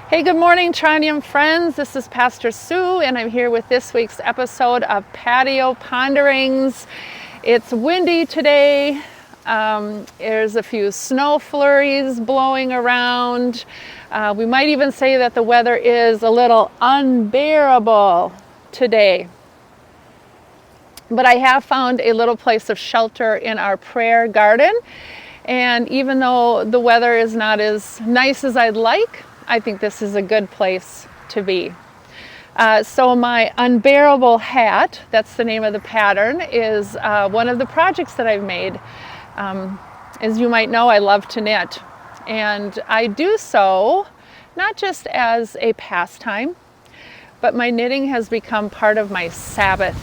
Hey, good morning, Trinium friends. This is Pastor Sue, and I'm here with this week's episode of Patio Ponderings. It's windy today. There's a few snow flurries blowing around. We might even say that the weather is a little unbearable today. But I have found a little place of shelter in our prayer garden. And even though the weather is not as nice as I'd like, I think this is a good place to be. So my Unbearable Hat, that's the name of the pattern, is one of the projects that I've made. As you might know, I love to knit. And I do so not just as a pastime, but my knitting has become part of my Sabbath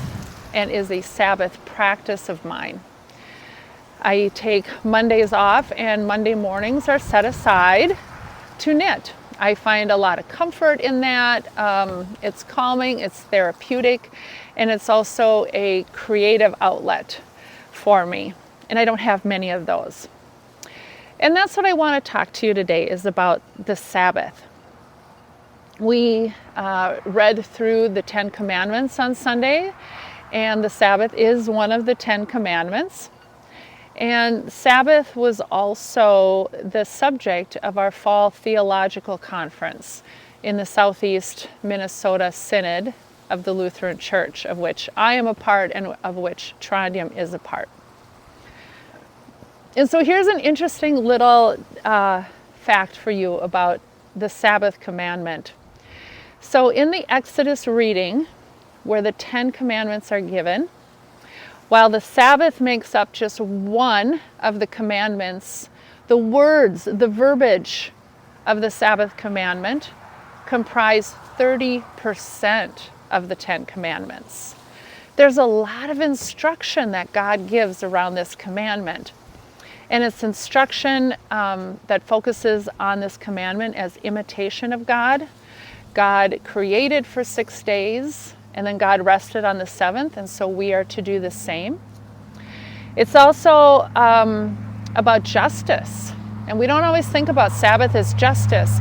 and is a Sabbath practice of mine. I take Mondays off, and Monday mornings are set aside to knit. I find a lot of comfort in that. It's calming, it's therapeutic, and it's also a creative outlet for me. And I don't have many of those. And that's what I want to talk to you today is about the Sabbath. We read through the 10 Commandments on Sunday, and the Sabbath is one of the 10 Commandments. And Sabbath was also the subject of our fall theological conference in the Southeast Minnesota Synod of the Lutheran Church, of which I am a part and of which Trinium is a part. And so here's an interesting little fact for you about the Sabbath commandment. So in the Exodus reading, where the 10 Commandments are given, while the Sabbath makes up just one of the commandments, the words, the verbiage of the Sabbath commandment comprise 30% of the 10 Commandments. There's a lot of instruction that God gives around this commandment. And it's instruction that focuses on this commandment as imitation of God. God created for 6 days, and then God rested on the seventh, and so we are to do the same. It's also about justice, and we don't always think about Sabbath as justice,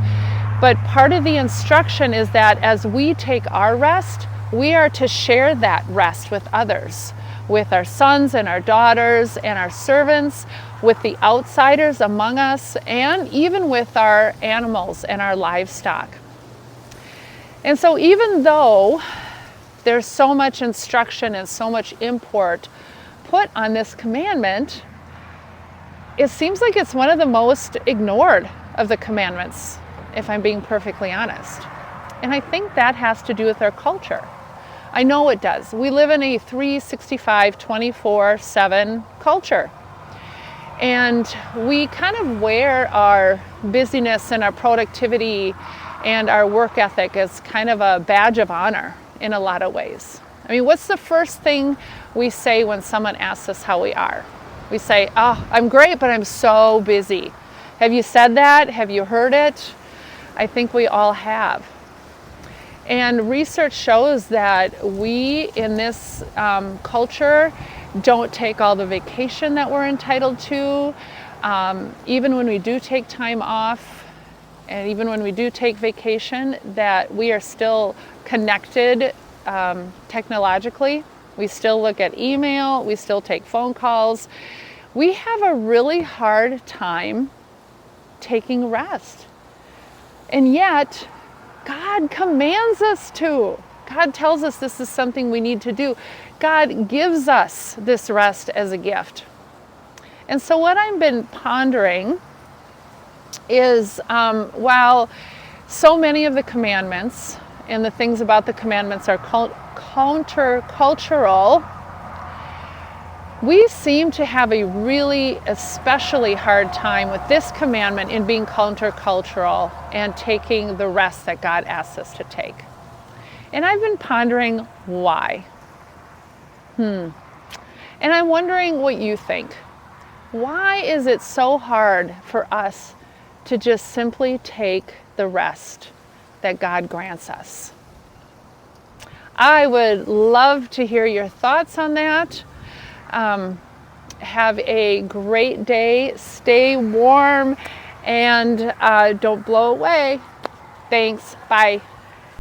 but part of the instruction is that as we take our rest, we are to share that rest with others, with our sons and our daughters and our servants, with the outsiders among us, and even with our animals and our livestock. And so even though there's so much instruction and so much import put on this commandment, it seems like it's one of the most ignored of the commandments, if I'm being perfectly honest. And I think that has to do with our culture. I know it does. We live in a 365, 24/7 culture. And we kind of wear our busyness and our productivity and our work ethic as kind of a badge of honor in a lot of ways. I mean, what's the first thing we say when someone asks us how we are? We say, "Oh, I'm great, but I'm so busy." Have you said that? Have you heard it? I think we all have. And research shows that we in this culture don't take all the vacation that we're entitled to. Even when we do take time off, and even when we do take vacation, that we are still connected technologically. We still look at email, we still take phone calls. We have a really hard time taking rest. And yet, God commands us to. God tells us this is something we need to do. God gives us this rest as a gift. And so what I've been pondering is while so many of the commandments and the things about the commandments are countercultural, we seem to have a really especially hard time with this commandment in being countercultural and taking the rest that God asks us to take. And I've been pondering why. And I'm wondering what you think. Why is it so hard for us to just simply take the rest that God grants us? I would love to hear your thoughts on that. Have a great day. Stay warm and don't blow away. Thanks. Bye.